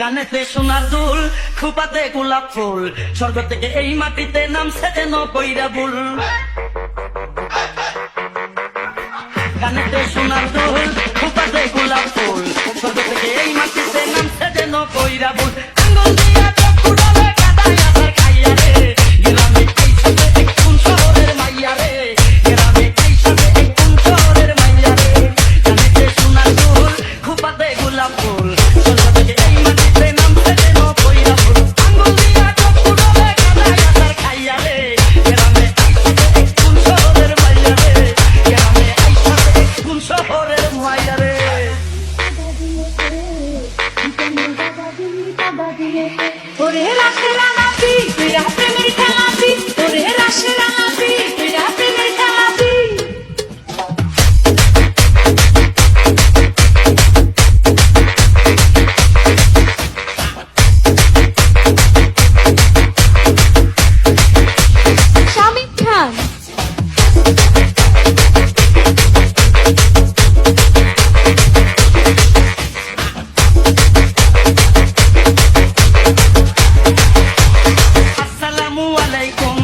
কানেতে সোনার দুল, খোপাতে গোলাপ ফুল, স্বর্গ থেকে এই মাটিতে নামছে যেন কইরা বুল। কানেতে সোনার দুল, খোপাতে গোলাপ ফুল, স্বর্গ থেকে এই মাটিতে নামছে যেন কইরা বুল। আঙ্গুল দিয়া চক্ষু ডলে কাদায় আধার খাইয়া রে, গ্রামে এই সাথে এক কোন শহরের মাইয়া রে, গ্রামে এই সাথে এক কোন শহরের মাইয়া রে। কানেতে সোনার দুল, খোপাতে গোলাপ ফুল, স্বর্গ থেকে এই মাটিতে নামছে যেন কইরা বুল। আঙ্গুল দিয়া চক্ষু ডলে কাদায় আধার খাইয়া রে, গ্রামে এই সাথে এক কোন শহরের মাইয়া রে, গ্রামে এই সাথে এক কোন শহরের মাইয়া রে। ওরে রাশের রাঙাবি, তুইরা প্রেমের খেলাবি, ওরে রাশের রাঙাবি, তুইরা প্রেমের খেলাবি। শামিম খান আসসালামু আলাইকুম,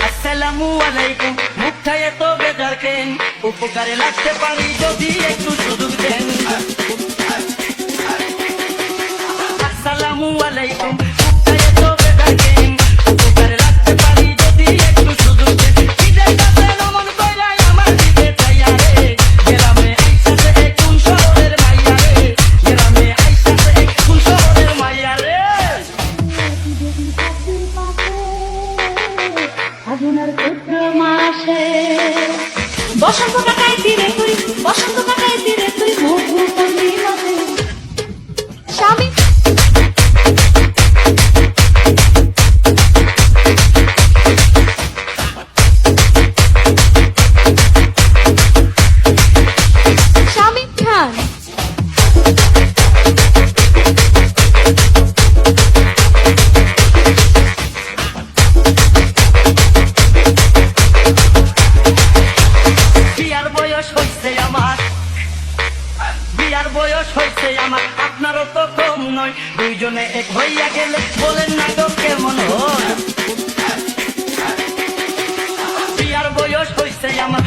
আসসালামু আলাইকুম। মুখটা এত বেজার কেন, উপকারে লাগতে পারি যদি একটু সুযোগ দেন। আসসালামু আলাইকুম, মুখটা এত বেজার কেন, উপকারে লাগতে পারি যদি একটু সুযোগ দেন। ঈদের কাছে নমন কইরাই আমার দিতে চাইয়া রে, গ্রামে আইসাছে এক কোন শহরের মাইয়া রে, গ্রামে আইসাছে এক কোন শহরের মাইয়া রে। ফাগুনের চৈত্র মাসে বসন্ত কাটাই তীরে তুই, বসন্ত কাটাই তীরে তুই মধু পূর্ণিমাতে। শামিম শামিম খান বিয়ার বয়স হইছে আমার, বিয়ার বয়স হইছে আমার, আপনারও তো কম নয়। দুইজনে এক হইয়া গেলে বলেন না তো কেমন হয়। বিয়ার বয়স হইছে আমার,